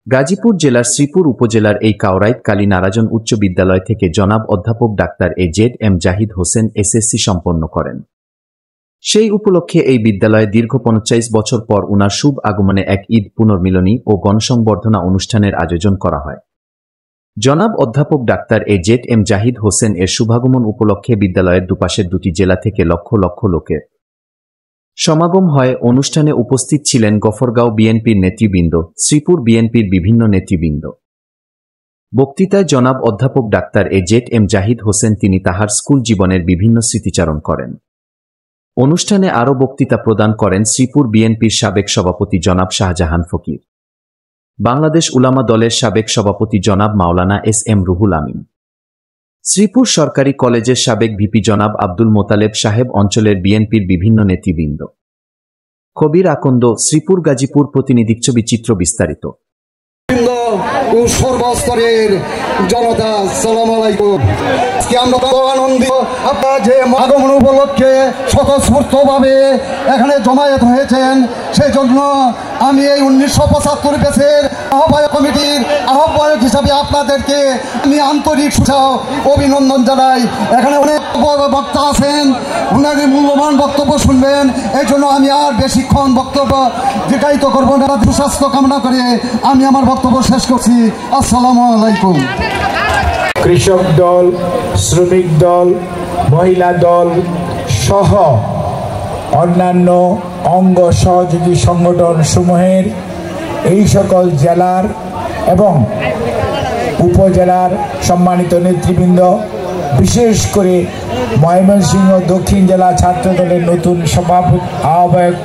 গাজীপুর জেলার শ্রীপুর উপজেলার এই কাওরাইত কালী নারাজন উচ্চ বিদ্যালয় থেকে জনাব অধ্যাপক ডাক্তার এ.জেড.এম জাহিদ হোসেন এসএসসি সম্পন্ন করেন। সেই উপলক্ষে এই বিদ্যালয়ে দীর্ঘ ৪৫ বছর পর উনার শুভ আগমনে এক ঈদ পুনর্মিলনী ও গণসংবর্ধনা অনুষ্ঠানের আয়োজন করা হয়। জনাব অধ্যাপক ডাক্তার এ.জেড.এম জাহিদ হোসেন এর শুভাগমন উপলক্ষে বিদ্যালয়ের দুপাশের দুটি জেলা থেকে লক্ষ লক্ষ লোকের সমাগম হয়। অনুষ্ঠানে উপস্থিত ছিলেন গফরগাঁও বিএনপির নেতৃবৃন্দ, শ্রীপুর বিএনপির বিভিন্ন নেতৃবৃন্দ। বক্তৃতায় জনাব অধ্যাপক ডাক্তার এ.জেড.এম জাহিদ হোসেন তিনি তাহার স্কুল জীবনের বিভিন্ন স্মৃতিচারণ করেন। অনুষ্ঠানে আরও বক্তৃতা প্রদান করেন শ্রীপুর বিএনপির সাবেক সভাপতি জনাব শাহজাহান ফকির, বাংলাদেশ উলামা দলের সাবেক সভাপতি জনাব মাওলানা এস.এম রুহুল আমিন, শ্রীপুর সরকারি কলেজের সাবেক ভিপি জনাব আব্দুল মোতালেব সাহেব, অঞ্চলের বিএনপির বিভিন্ন নেতৃবৃন্দ, কবির আকন্দ, শ্রীপুর গাজীপুর প্রতিনিধিছবি চিত্র বিস্তারিত। সর্বস্তরের জনতা আসসালামু আলাইকুম। আমরা আনন্দিত আপনারা যে আগমন উপলক্ষে স্বতঃস্ফূর্তভাবে এখানে জমায়েত হয়েছেন, সেই জন্য আমি এই 1975 ব্যাচের আহ্বায়ক কমিটির আহ্বায়ক হিসাবে আপনাদেরকে আমি আন্তরিক অভিনন্দন জানাই। এখানে অনেক বক্তা আছেন, ওনাদের মূল্যবান বক্তব্য শুনবেন, এই জন্য আমি আর বেশিক্ষণ বক্তব্য দীর্ঘায়িত করবো না। সুস্বাস্থ্য কামনা করে আমি আমার বক্তব্য শেষ করছি। আসসালামু আলাইকুম। কৃষক দল, শ্রমিক দল, মহিলা দল সহ অন্যান্য অঙ্গ সহযোগী সংগঠন সমূহের এই সকল জেলার এবং উপজেলার সম্মানিত নেতৃবৃন্দ, বিশেষ করে ময়মনসিংহ দক্ষিণ জেলা ছাত্র দলের নতুন সভাপতি, আহ্বায়ক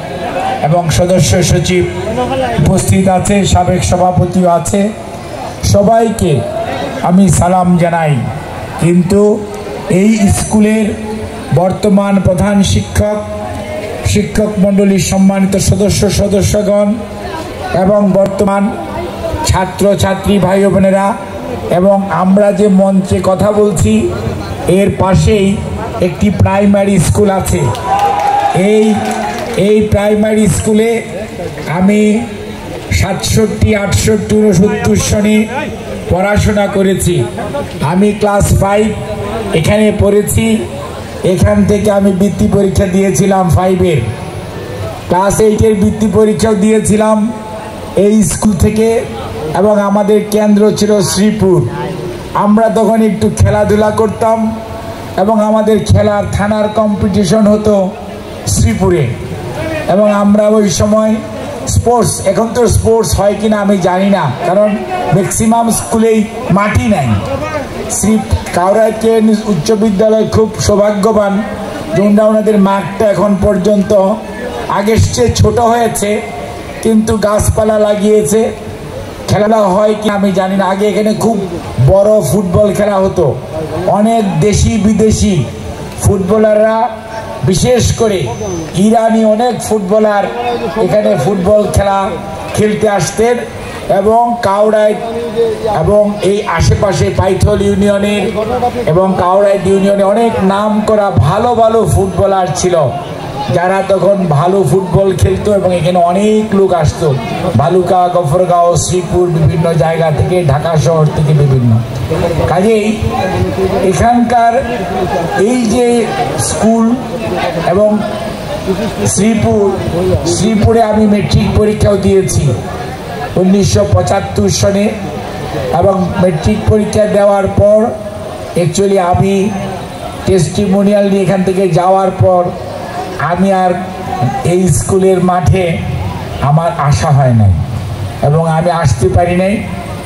এবং সদস্য সচিব উপস্থিত আছে, সাবেক সভাপতিও আছে, সবাইকে আমি সালাম জানাই। কিন্তু এই স্কুলের বর্তমান প্রধান শিক্ষক মণ্ডলীর সম্মানিত সদস্যগণ এবং বর্তমান ছাত্রছাত্রী ভাই বোনেরা এবং আমরা যে মঞ্চে কথা বলছি এর পাশেই একটি প্রাইমারি স্কুল আছে। এই প্রাইমারি স্কুলে আমি 67, 68, 69 সনে পড়াশোনা করেছি। আমি ক্লাস 5 এখানে পড়েছি। এখান থেকে আমি বৃত্তি পরীক্ষা দিয়েছিলাম 5-এর, ক্লাস 8-এর বৃত্তি পরীক্ষাও দিয়েছিলাম এই স্কুল থেকে, এবং আমাদের কেন্দ্র ছিল শ্রীপুর। আমরা তখন একটু খেলাধুলা করতাম এবং আমাদের খেলার থানার কম্পিটিশন হতো শ্রীপুরে, এবং আমরা ওই সময় স্পোর্টস, এখন তো স্পোর্টস হয় কিনা আমি জানি না, কারণ ম্যাক্সিমাম স্কুলেই মাটি নাই। কাওরাইত উচ্চ বিদ্যালয় খুব সৌভাগ্যবান যে ওনাদের মাঠটা এখন পর্যন্ত আগের চেয়ে ছোট হয়েছে, কিন্তু গাছপালা লাগিয়েছে। খেলা হয় কি আমি জানি না। আগে এখানে খুব বড় ফুটবল খেলা হতো, অনেক দেশি বিদেশি ফুটবলাররা, বিশেষ করে ইরানি অনেক ফুটবলার এখানে ফুটবল খেলতে আসতেন, এবং কাওরাইত এবং এই আশেপাশে পাইথল ইউনিয়নের এবং কাওরাইত ইউনিয়নে অনেক নাম করা ভালো ভালো ফুটবলার ছিল, যারা তখন ভালো ফুটবল খেলতো, এবং এখানে অনেক লোক আসতো ভালুকা, গফরগাঁও, শ্রীপুর, বিভিন্ন জায়গা থেকে, ঢাকা শহর থেকে বিভিন্ন। কাজেই এখানকার এই যে স্কুল এবং শ্রীপুরে আমি মেট্রিক পরীক্ষাও দিয়েছি 1975 সনে, এবং মেট্রিক পরীক্ষা দেওয়ার পর অ্যাকচুয়ালি আমি টেস্টিমোনিয়াল নিয়ে এখান থেকে যাওয়ার পর আমি আর এই স্কুলের মাঠে আমার আসা হয় নাই এবং আমি আসতে পারি নাই।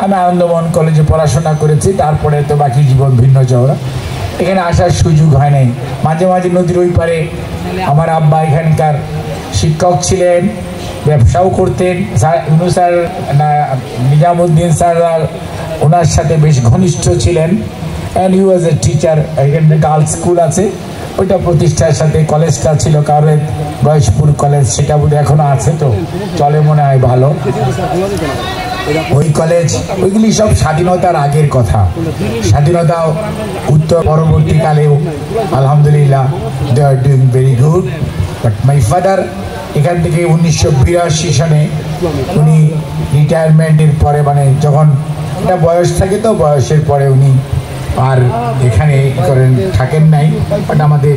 আমি আনন্দমোহন কলেজে পড়াশোনা করেছি, তারপরে তো বাকি জীবন ভিন্ন চওড়া, এখানে আসার সুযোগ হয় নাই। মাঝে মাঝে নদীর ওই পারে আমার আব্বা এখানকার শিক্ষক ছিলেন, ব্যবসাও করতেন। স্যার নিজামুদ্দিন স্যার ওনার সাথে বেশ ঘনিষ্ঠ ছিলেন, and he was a teacher. এখানে গার্লস স্কুল আছে, ওইটা প্রতিষ্ঠার সাথে কলেজটা ছিল কাওরাইত গয়েশপুর কলেজ, সেটা বোধহয় এখনো আছে, তো চলে মনে হয় ভালো। ওই কলেজ, ওইগুলি সব স্বাধীনতার আগের কথা। স্বাধীনতা উত্তর পরবর্তীকালেও আলহামদুলিল্লাহ they are doing very good. But my father এখান থেকে 1982 সনে উনি রিটায়ারমেন্টের পরে মানে যখন একটা বয়স থাকে তো বয়সের পরে উনি আর এখানে করেন থাকেন নাই, বাট আমাদের